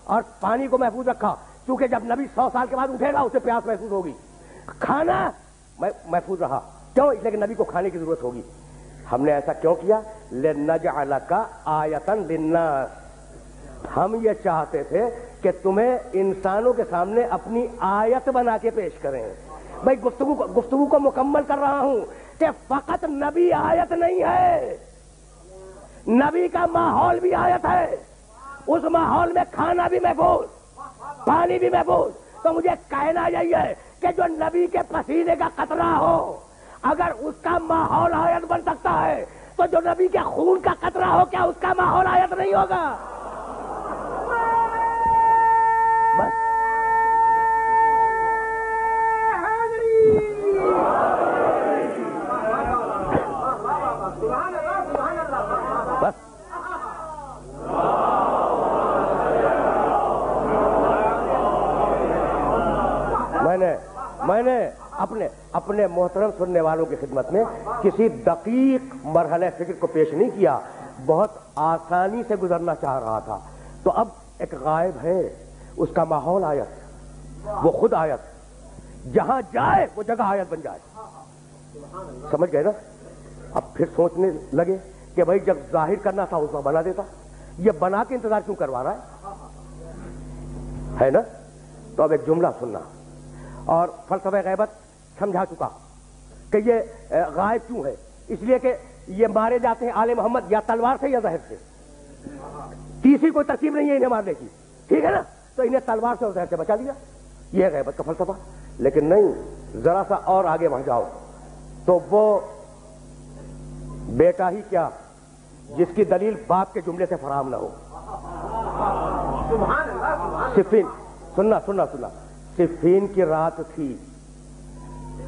اور پانی کو محفوظ رکھا. چونکہ جب نبی 100 سال کے بعد اٹھے گا اسے پیاس محسوس ہوگی. کھانا محفوظ رہا. کیوں؟ اس لیے کہ نبی کو کھانے کی ضرورت ہوگی. ہم نے ایسا کیوں کیا؟ لنجعلک آیۃ للناس. ہم یہ چاہتے تھے کہ تمہیں انسانوں کے سامنے اپنی آیت بنا کے پیش کریں. بھائی گفتگو کو مکمل کر رہا ہوں کہ فقط نبی آیت نہیں ہے، نبی کا ماحول بھی آیت ہے. اس ماحول میں کھانا بھی محفوظ، پانی بھی محفوظ. تو مجھے کہنا یہی ہے کہ جو نبی کے پسینے کا قطرہ ہو، اگر اس کا ماحول آیت بن سکتا ہے تو جو نبی کے خون کا قطرہ ہو، کیا اس کا ماحول آیت نہیں ہوگا؟ بس بس میں نے اپنے محترم سننے والوں کی خدمت میں کسی دقیق مرحلہ فکر کو پیش نہیں کیا، بہت آسانی سے گزرنا چاہ رہا تھا. تو اب ایک غائب ہے، اس کا ماحول آیت، وہ خود آیت، جہاں جائے وہ جگہ آیت بن جائے. سمجھ گئے نا؟ اب پھر سوچنے لگے کہ بھائی جب ظاہر کرنا تھا اس وقت بنا دیتا، یہ بنا کے انتظار کیوں کروا رہا ہے نا؟ تو اب ایک جملہ سننا. اور فلسفہ غیبت سمجھا چکا کہ یہ غائب کیوں ہے. اس لیے کہ یہ مارے جاتے ہیں آل محمد یا تلوار سے یا زہر سے. تیسری کوئی ترکیب نہیں ہے انہیں مارنے کی، ٹھیک ہے نا؟ تو انہیں تلوار سے اور زہر سے بچا دیا. یہ ہے غیبت کا فلسفہ. لیکن نہیں، ذرا سا اور آگے بڑھ جاؤ تو وہ بیٹا ہی کیا جس کی دلیل باپ کے جملے سے فراہم نہ ہو. صفین، سننا صفین کی رات تھی.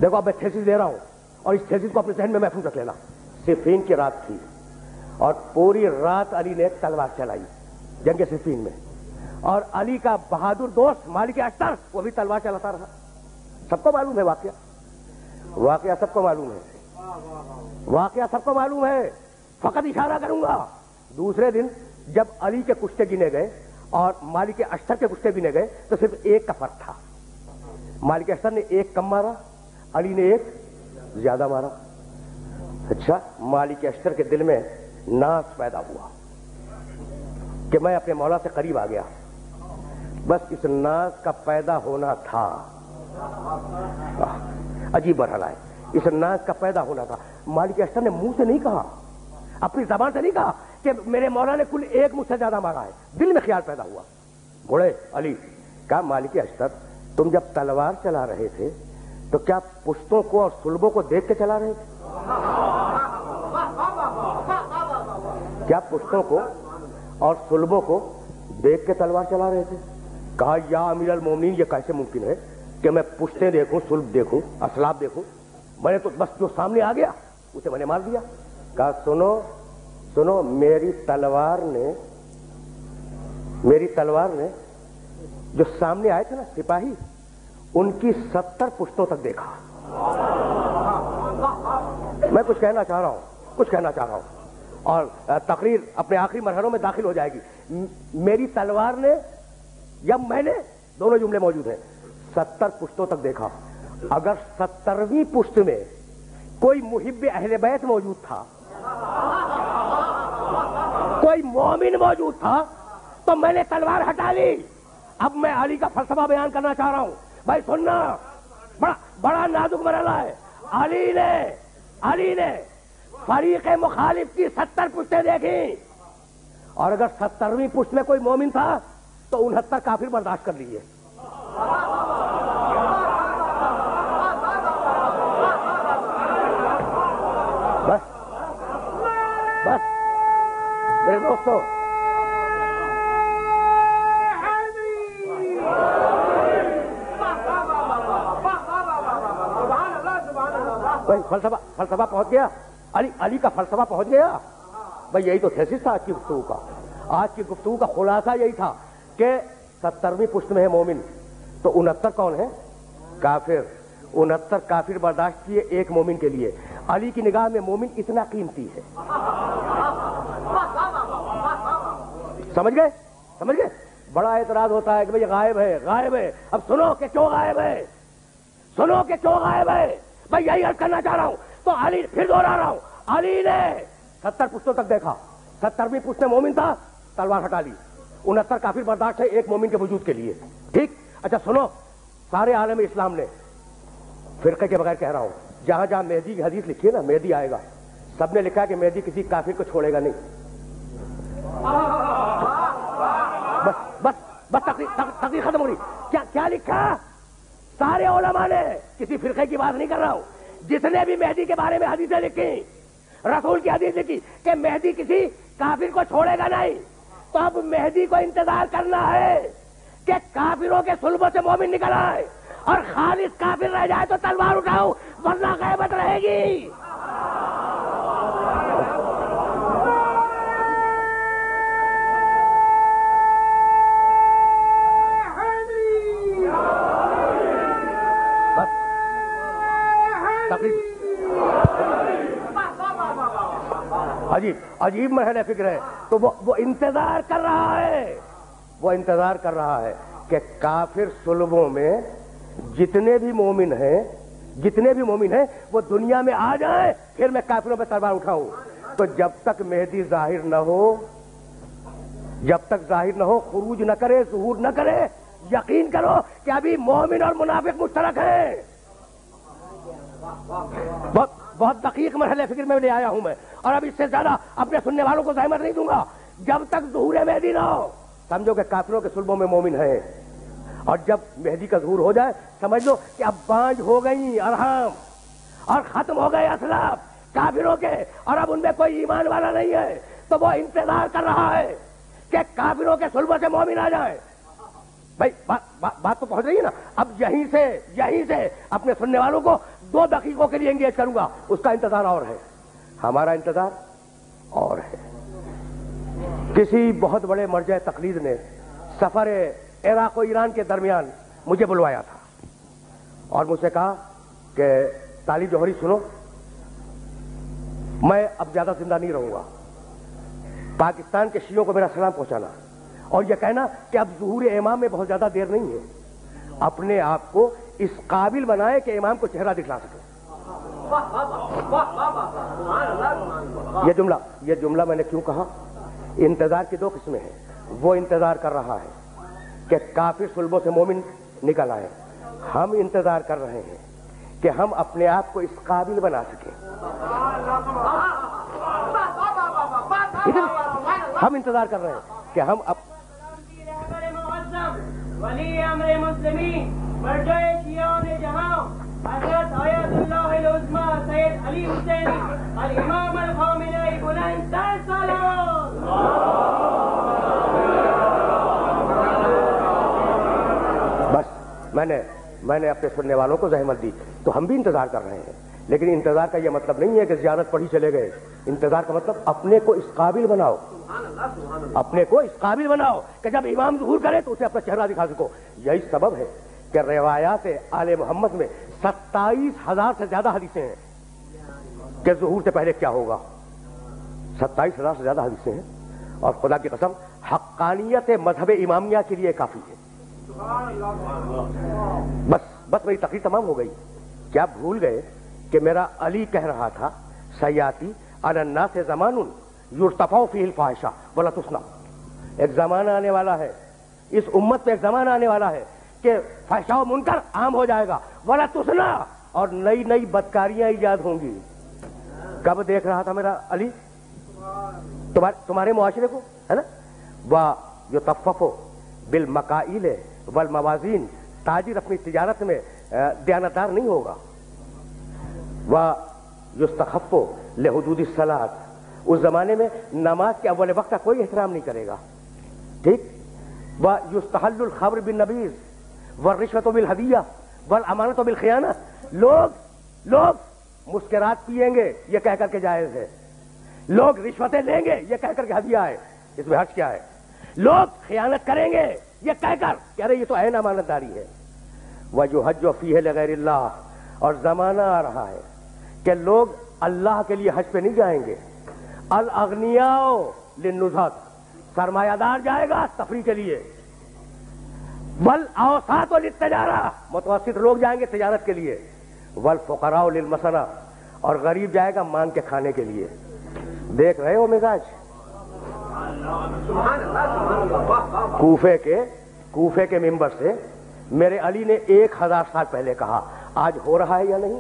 دیکھو اب میں تھیسس دے رہا ہوں اور اس تھیسس کو اپنے ذہن میں محفوظ رکھ لینا. صفین کی رات تھی اور پوری رات علی نے ایک تلوار چلائی جنگ صفین میں، اور علی کا بہادر دوست مالک اشتر وہ بھی تلوار چلاتا رہا. سب کو معلوم ہے واقعہ سب کو معلوم ہے، واقعہ سب کو معلوم ہے. فقط اشارہ کروں گا. دوسرے دن جب علی کے کشتے گنے گئے اور مالک اشتر کے کشتے گنے گئے تو صرف ایک کا فرق تھا. مالک اشتر نے ایک کم مارا، علی نے ایک زیادہ مارا. اچھا، مالک اشتر کے دل میں ناز پیدا ہوا کہ میں اپنے مولا سے قریب آ گیا. بس اس ناز کا پیدا ہونا تھا. عجیب مرحلہ ہے. اس ناز کا پیدا ہونا تھا. مالک اشتر نے منہ سے نہیں کہا، اپنی زبان سے نہیں کہا کہ میرے مولا نے کل ایک مجھ سے زیادہ مارا ہے. دل میں خیال پیدا ہوا. بوڑھے علی کہا مالک اشتر تم جب تلوار چلا رہے تھے تو کیا پشتوں کو اور سلبوں کو دیکھ کے چلا رہے تھے؟ کیا پشتوں کو اور سلبوں کو دیکھ کے تلوار چلا رہے تھے؟ کہا یا امیر المومنین یہ کیسے ممکن ہے کہ میں پشتیں دیکھوں، سلب دیکھوں، اسلاب دیکھوں؟ میں نے تو بس جو سامنے آ گیا اسے میں نے مار دیا. کہا سنو میری تلوار نے جو سامنے آئے تھے نا سپاہی، ان کی 70 پشتوں تک دیکھا. میں کچھ کہنا چاہ رہا ہوں اور تقریر اپنے آخری مرحلوں میں داخل ہو جائے گی. میری تلوار نے یا میں نے، دونوں جملے موجود ہیں، 70 پشتوں تک دیکھا. اگر 70ویں پشت میں کوئی محب اہل بیت موجود تھا، کوئی مومن موجود تھا تو میں نے تلوار ہٹا لی. اب میں علی کا فلسفہ بیان کرنا چاہ رہا ہوں. بھائی سننا، بڑا نازک مرحلہ ہے. علی نے فریق مخالف کی 70 پشتیں دیکھی، اور اگر 70ویں پشت میں کوئی مومن تھا تو 69 کافر برداشت کر لیے. بس میرے دوستو، فلسفہ پہنچ گیا. علی کا فلسفہ پہنچ گیا. بھائی یہی تو تھیسس تھا آج کی گفتگو کا. آج کی گفتگو کا خلاصہ یہی تھا کہ 70ویں پشت میں ہے مومن تو 69 کون ہے؟ کافر. 69 کافر برداشت کیے ایک مومن کے لیے. علی کی نگاہ میں مومن اتنا قیمتی ہے. سمجھ گئے؟ بڑا اعتراض ہوتا ہے کہ بھئی غائب ہے. اب سنو کہ کیوں غائب ہے. بھئی یہی عرض کرنا چاہ رہا ہوں. تو علی، پھر دوہرا رہا ہوں، علی نے 70 پشتوں تک دیکھا. 70ویں پشت میں مومن تھا، تلوار ہٹا لی. 69 کافر برداشت ہے ایک مومن کے وجود کے لیے. ٹھیک. اچھا سنو، سارے عالم اسلام نے، فرقے کے بغیر کہہ رہا ہوں، جہاں جہاں مہدی کی حدیث لکھی ہے نا، مہدی آئے گا، سب نے لکھا ہے کہ مہدی کسی کافر کو چھوڑے گا نہیں. بس تقریر ختم ہو رہی. کیا لکھا؟ سارے علماء نے، کسی فرقے کی بات نہیں کر رہا ہوں، جس نے بھی مہدی کے بارے میں حدیثیں لکھی، رسول کی حدیث لکھی کہ مہدی کسی کافر کو چھوڑے گا نہیں. تو اب مہدی کو انتظار کرنا ہے کہ کافروں کے صلبوں سے مومن نکل آئے اور خالص کافر رہ جائے تو تلوار اٹھاؤ، ورنہ غیبت رہے گی. عجیب مرحلہ فکر ہے. تو وہ انتظار کر رہا ہے کہ کافر صلبوں میں جتنے بھی مومن ہیں وہ دنیا میں آ جائیں، پھر میں کافروں پہ تلوار اٹھاؤں. تو جب تک مہدی ظاہر نہ ہو، خروج نہ کرے، ظہور نہ کرے، یقین کرو کہ ابھی مومن اور منافق مشترک ہیں. بہت دقیق مرحلہ فکر میں لے آیا ہوں میں، اور اب اس سے زیادہ اپنے سننے والوں کو زحمت نہیں دوں گا. جب تک ظہور مہدی نہ ہو، سمجھو کہ کافروں کے صلبوں میں مومن ہے. اور جب مہدی کا ظہور ہو جائے، سمجھ لو کہ اب بانج ہو گئی ارحام اور ختم ہو گئے اسلاف کافروں کے، اور اب ان میں کوئی ایمان والا نہیں ہے. تو وہ انتظار کر رہا ہے کہ کافروں کے صلبوں سے مومن آ جائے. بھائی بات تو پہنچ رہی ہے نا. اب یہیں سے اپنے سننے والوں کو 2 دقیقوں کے لیے انگیج کروں گا. اس کا انتظار اور ہے، ہمارا انتظار اور ہے. کسی بہت بڑے مرجع تقلید نے سفر عراق و ایران کے درمیان مجھے بلوایا تھا اور مجھ سے کہا کہ طالب جوہری سنو، میں اب زیادہ زندہ نہیں رہوں گا، پاکستان کے شیعوں کو میرا سلام پہنچانا اور یہ کہنا کہ اب ظہور امام میں بہت زیادہ دیر نہیں ہے، اپنے آپ کو اس قابل بنائے کہ امام کو چہرہ دکھلا سکے۔ یہ جملہ میں نے کیوں کہا؟ انتظار کی دو قسمیں ہیں، وہ انتظار کر رہا ہے کہ کافر صلبوں سے مومن نکل آئے، ہم انتظار کر رہے ہیں کہ ہم اپنے آپ کو اس قابل بنا سکیں۔ ہم انتظار کر رہے ہیں کہ ہم ولی امر مسلمین مرجع شیعان جہاں حضرت آیت اللہ العظمی سید علی حسینی الامام الخامنئی بلند تر سلام۔ بس میں نے اپنے سننے والوں کو زحمت دی، تو ہم بھی انتظار کر رہے ہیں، لیکن انتظار کا یہ مطلب نہیں ہے کہ زیارت پڑھی چلے گئے، انتظار کا مطلب اپنے کو اس قابل بناؤ، اپنے کو اس قابل بناؤ کہ جب امام ظہور کرے تو اسے اپنا چہرہ دکھا سکو۔ یہی سبب ہے کہ روایات آل محمد میں 27,000 سے زیادہ حدیثیں ہیں کہ ظہور سے پہلے کیا ہوگا، 27,000 سے زیادہ حدیثیں ہیں، اور خدا کی قسم حقانیت مذہب امامیہ کے لیے کافی ہے۔ بس میری تقریر تمام ہو گئی۔ کیا بھول گئے کہ میرا علی کہہ رہا تھا سیاتی علی الناس زمان یرتفع فیہ الفاحشہ ولا تسنع، ایک زمانہ آنے والا ہے، اس امت پہ ایک زمانہ آنے والا ہے کہ فحشاء و منکر عام ہو جائے گا، ولا تسنع، اور نئی نئی بدکاریاں ایجاد ہوں گی۔ کب دیکھ رہا تھا میرا علی تمہارے معاشرے کو، ہے نا؟ وَيُطَفَّفُ بِالْمَكَائِلِ والموازین، تاجر اپنی تجارت میں دیانتدار نہیں ہوگا۔ وَيُسْتَخَفُّ لِحُدُودِ الصَّلَاةِ، اس زمانے میں نماز کے اول وقت کا کوئی احترام نہیں کرے گا، ٹھیک؟ وَيُسْتَحَلُّ الْخَمْرُ بِالنَّبِيذِ وَالرِّشْوَةُ بِالْهَدِيَّةِ وَالْأَمَانَةُ بِالْخِيَانَةِ، لوگ مسکرات پیئیں گے یہ کہہ کر کے جائز ہے، لوگ رشوتیں لیں گے یہ کہہ کر کے ہدیہ ہے، اس میں حرج کیا ہے؟ لوگ خیانت کریں گے یہ کہہ کر کہ ارے یہ تو عین امانت داری ہے۔ وَيُحَجُّ فِيهِ لِغَيْرِ اللَّهِ، اور زمانہ آ رہا ہے کہ لوگ اللہ کے لیے حج پہ نہیں جائیں گے، الاغنیاء للنزہۃ، سرمایہ دار جائے گا تفریح کے لیے، والاوساط للتجارہ، متوسط لوگ جائیں گے تجارت کے لیے، والفقراء للمسنہ، اور غریب جائے گا مانگ کے کھانے کے لیے۔ دیکھ رہے ہو مزاج کوفے کے منبر سے میرے علی نے 1000 سال پہلے کہا، آج ہو رہا ہے یا نہیں؟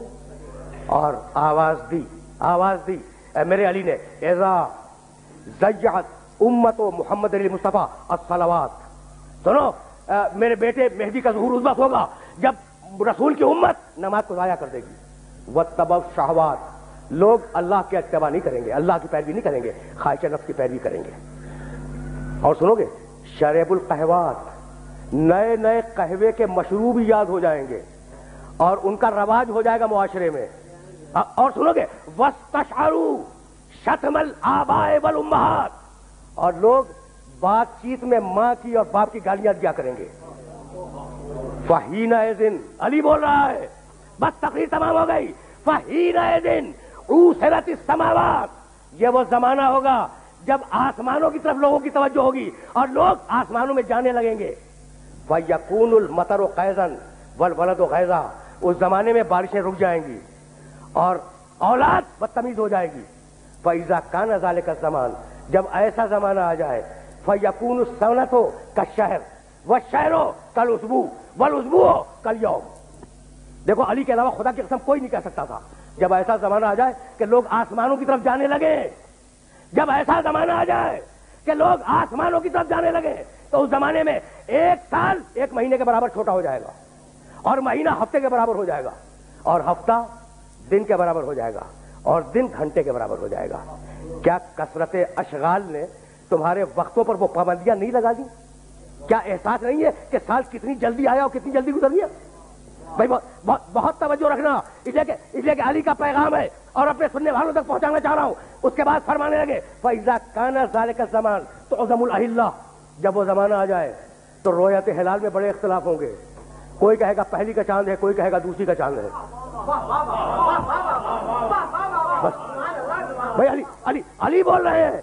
اور آواز دی میرے علی نے، اذا ضیعت امت محمد علی مصطفیٰ الصلوات، سنو میرے بیٹے مہدی کا ظہور اس وقت ہوگا جب رسول کی امت نماز کو ضائع کر دے گی۔ واتبعوا الشہوات، لوگ اللہ کے اتباع نہیں کریں گے، اللہ کی پیروی نہیں کریں گے، خواہش نفس کی پیروی کریں گے۔ اور سنو گے شریب القہوات، نئے نئے قہوے کے مشروب یاد ہو جائیں گے اور ان کا رواج ہو جائے گا معاشرے میں۔ اور سنو گے وَاسْتَشْعَرُوا شَتْمَ الْآبَاءِ وَالْأُمَّهَاتِ، اور لوگ بات چیت میں ماں کی اور باپ کی گالیاں دیا کریں گے۔ فَحِينَئِذٍ، علی بول رہا ہے، بس تقریر تمام ہو گئی۔ فَحِينَئِذٍ عُوسِرَتِ السَّمَاوَاتِ، یہ وہ زمانہ ہوگا جب آسمانوں کی طرف لوگوں کی توجہ ہوگی اور لوگ آسمانوں میں جانے لگیں گے۔ فَيَكُونُ الْمَطَرُ غَيْظًا وَالْوَلَدُ غَيْظًا، اس زمانے میں بارشیں رک جائیں گی اور اولاد بدتمیز ہو جائے گی۔ فَإِذَا كَانَ ذَلِكَ الزَّمَانُ، جب ایسا زمانہ آ جائے، فَيَكُونُ السَّنَةُ كَالشَّهْرِ وَالشَّهْرُ كَالْأُسْبُوعِ وَالْأُسْبُوعُ كَالْيَوْمِ۔ دیکھو علی کے علاوہ خدا کی قسم کوئی نہیں کہہ سکتا تھا جب ایسا زمانہ آ جائے کہ لوگ آسمانوں کی طرف جانے لگے، جب ایسا زمانہ آ جائے کہ لوگ آسمانوں کی طرف جانے لگے تو اس زمانے میں ایک سال 1 مہینے کے برابر چھوٹا ہو جائے گا، اور مہینہ ہفتے کے برابر ہو جائے گا، اور ہفتہ دن کے برابر ہو جائے گا، اور دن گھنٹے کے برابر ہو جائے گا۔ کیا کثرت اشغال نے تمہارے وقتوں پر وہ پابندیاں نہیں لگا دی؟ کیا احساس نہیں ہے کہ سال کتنی جلدی آیا اور کتنی جلدی گزر گیا؟ بھائی بہت توجہ رکھنا، اس لیے کہ علی کا پیغام ہے اور اپنے سننے والوں تک پہنچانا چاہ رہا ہوں۔ اس کے بعد فرمانے لگے فَإِذَا كَانَ ذَلِكَ الزَّمَانُ تُعْظَمُ الْأَهِلَّةُ، جب وہ زمانہ آ جائے تو رویت ہلال میں بڑے اختلاف ہوں گے، کوئی کہے گا پہلی کا چاند ہے، کوئی کہے گا دوسری کا چاند ہے۔ بھائی علی بول رہے ہیں،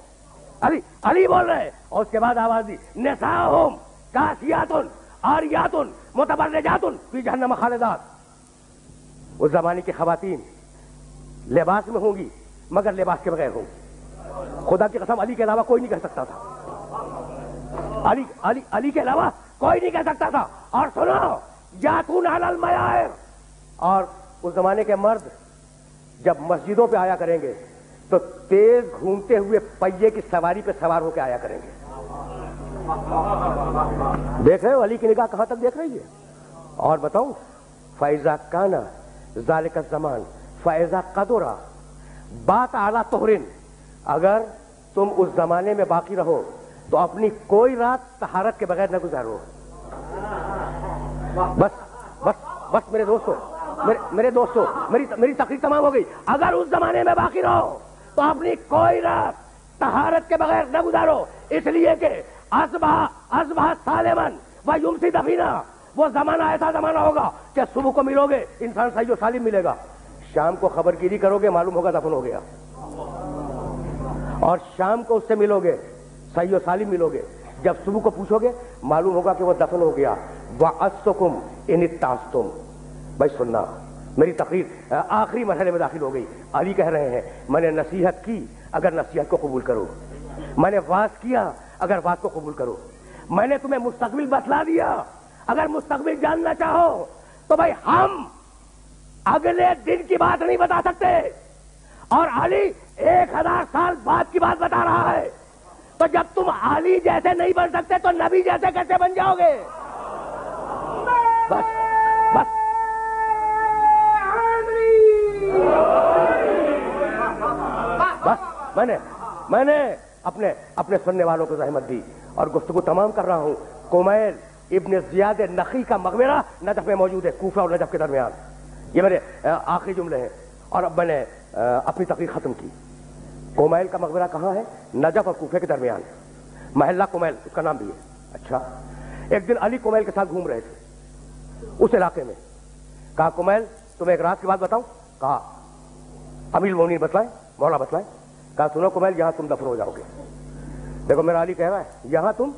علی بول رہے ہیں، اور اس کے بعد آواز دی نساؤہم کاسیات عاریات متبرجات فی جہنم خالدات، اس زمانے کی خواتین لباس میں ہوں گی مگر لباس کے بغیر ہوں گی۔ خدا کی قسم علی کے علاوہ کوئی نہیں کہہ سکتا تھا، علی کے علاوہ کوئی نہیں کہہ سکتا تھا۔ اور سنو یاتون علی المیاعر، اور اس زمانے کے مرد جب مسجدوں پہ آیا کریں گے تو تیز گھومتے ہوئے پہیے کی سواری پہ سوار ہو کے آیا کریں گے۔ دیکھ رہے ہو علی کی نگاہ کہاں تک دیکھ رہی ہے؟ اور بتاؤں فَإِذَا كَانَ ذَلِكَ الزَّمَانُ فَإِذَا قَدُرَ بَاتَ عَلَى طُهْرٍ، اگر تم اس زمانے میں باقی رہو تو اپنی کوئی رات طہارت کے بغیر نہ گزارو۔ بس میرے دوستو میری تقریر تمام ہو گئی۔ اگر اس زمانے میں باقی رہو تو اپنی کوئی رات طہارت کے بغیر نہ گزارو، اس لیے کہ اصبح سالمن و یمسی دفینا، وہ زمانہ ایسا زمانہ ہوگا کہ صبح کو ملو گے انسان صحیح و سالم ملے گا، شام کو خبر گیری کرو گے معلوم ہوگا دفن ہو گیا، اور شام کو اس سے ملو گے صحیح و سالم ملو گے، جب صبح کو پوچھو گے معلوم ہوگا کہ وہ دفن ہو گیا۔ وَأَسْتُكُمْ إِنِ اتَّعَظْتُمْ، بھائی سننا، میری تقریر آخری مرحلے میں داخل ہو گئی۔ علی کہہ رہے ہیں میں نے نصیحت کی اگر نصیحت کو قبول کرو، میں نے واعظ کیا اگر واعظ کو قبول کرو، میں نے تمہیں مستقبل بتلا دیا اگر مستقبل جاننا چاہو تو بھائی ہم اگلے دن کی بات نہیں بتا سکتے، اور علی 1000 سال بعد کی بات بتا رہا ہے، تو جب تم علی جیسے نہیں بن سکتے تو نبی جیسے کیسے بن جاؤ گے؟ بس میں نے اپنے سننے والوں کو زحمت دی اور گفتگو تمام کر رہا ہوں۔ کمیل ابن زیاد نخی کا مقبرہ نجف میں موجود ہے، کوفہ اور نجف کے درمیان۔ یہ میرے آخری جملے ہیں اور اب میں نے اپنی تقریر ختم کی۔ کمیل کا مقبرہ کہاں ہے؟ نجف اور کوفے کے درمیان، محلہ کمیل اس کا نام بھی ہے۔ اچھا، ایک دن علی کمیل کے ساتھ گھوم رہے تھے اس علاقے میں، کہا کمیل تمہیں ایک راز کی بات بتاؤں؟ کہا امیر المومنین بتلائیں، مولا بتلائیں۔ کہا سنو کمیل یہاں تم دفن ہو جاؤ گے۔ دیکھو میرا علی کہہ رہا ہے یہاں تم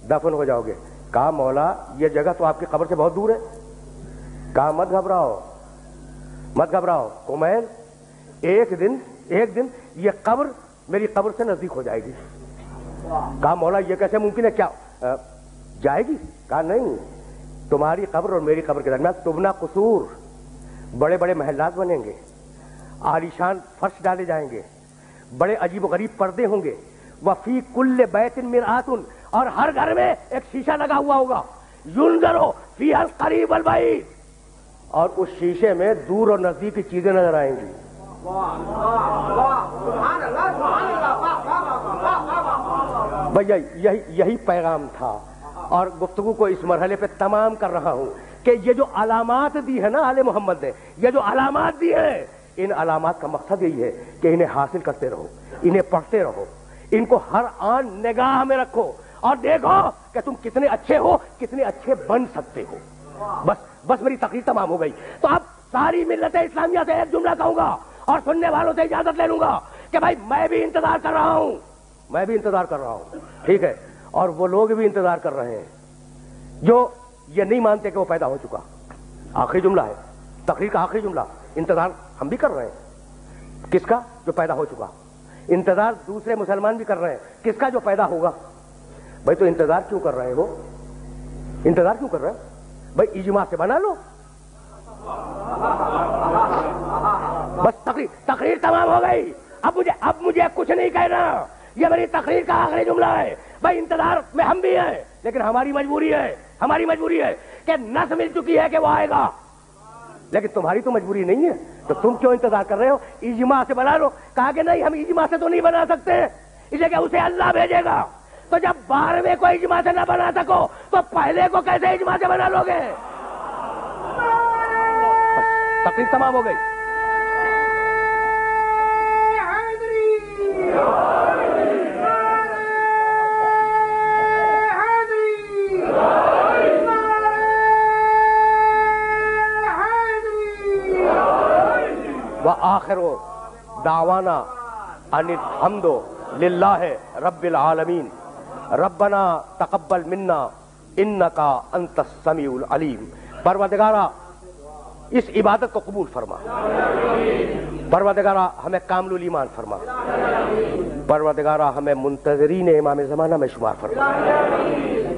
دفن ہو جاؤ گے۔ کہا مولا یہ جگہ تو آپ کی قبر سے بہت دور ہے۔ کہا مت گھبراؤ کمیل، ایک دن یہ قبر میری قبر سے نزدیک ہو جائے گی۔ کہا مولا یہ کیسے ممکن ہے؟ کیا جائے گی؟ کہا نہیں، تمہاری قبر اور میری قبر کے درمیان تبنا قصور، بڑے بڑے محلات بنیں گے، عالیشان فرش ڈالے جائیں گے، بڑے عجیب و غریب پردے ہوں گے، وفی کل بیت مرآت، اور ہر گھر میں ایک شیشہ لگا ہوا ہوگا، ینظر فیہا القریب والبعید، اور اس شیشے میں دور اور نزدیک کی چیزیں نظر آئیں گی۔ بھیا یہی پیغام تھا، اور گفتگو کو اس مرحلے پہ تمام کر رہا ہوں کہ یہ جو علامات دی ہے نا آل محمد نے، یہ جو علامات دی ہیں، ان علامات کا مقصد یہی ہے کہ انہیں حاصل کرتے رہو، انہیں پڑھتے رہو، ان کو ہر آن نگاہ میں رکھو اور دیکھو کہ تم کتنے اچھے ہو، کتنے اچھے بن سکتے ہو۔ بس میری تقریر تمام ہو گئی۔ تو اب ساری ملت اسلامیہ سے ایک جملہ کہوں گا اور سننے والوں سے اجازت لے لوں گا کہ بھائی میں بھی انتظار کر رہا ہوں، ٹھیک ہے، اور وہ لوگ بھی انتظار کر رہے ہیں جو یہ نہیں مانتے کہ وہ پیدا ہو چکا۔ آخری جملہ ہے تقریر کا، آخری جملہ، انتظار ہم بھی کر رہے ہیں، کس کا؟ جو پیدا ہو چکا۔ انتظار دوسرے مسلمان بھی کر رہے ہیں، کس کا؟ جو پیدا ہوگا۔ بھائی تو انتظار کیوں کر رہے ہو؟ انتظار کیوں کر رہے ہیں؟ بھائی اجماع سے بنا لو۔ بس تقریر تمام ہو گئی، اب مجھے کچھ نہیں کہنا، یہ میری تقریر کا آخری جملہ ہے۔ بھائی انتظار میں ہم بھی ہیں، لیکن ہماری مجبوری ہے کہ نس مل چکی ہے کہ وہ آئے گا، لیکن تمہاری تو مجبوری نہیں ہے، تو تم کیوں انتظار کر رہے ہو؟ اجماع سے بنا لو۔ کہا کہ نہیں ہم اجماع سے تو نہیں بنا سکتے، اس لیے کہ اسے اللہ بھیجے گا۔ تو جب 12ویں کو اجماع سے نہ بنا سکو تو پہلے کو کیسے اجماع سے بنا لو گے؟ تقریر تمام ہو گئی. وآخر دعوانا ان الحمد للہ رب العالمین ربنا تقبل منا انکا انت السمیع العلیم. پروردگارا اس عبادت کو قبول فرما. پروردگارا ہمیں کامل ایمان فرما. پروردگارا ہمیں منتظرین امام زمانہ میں شمار فرما.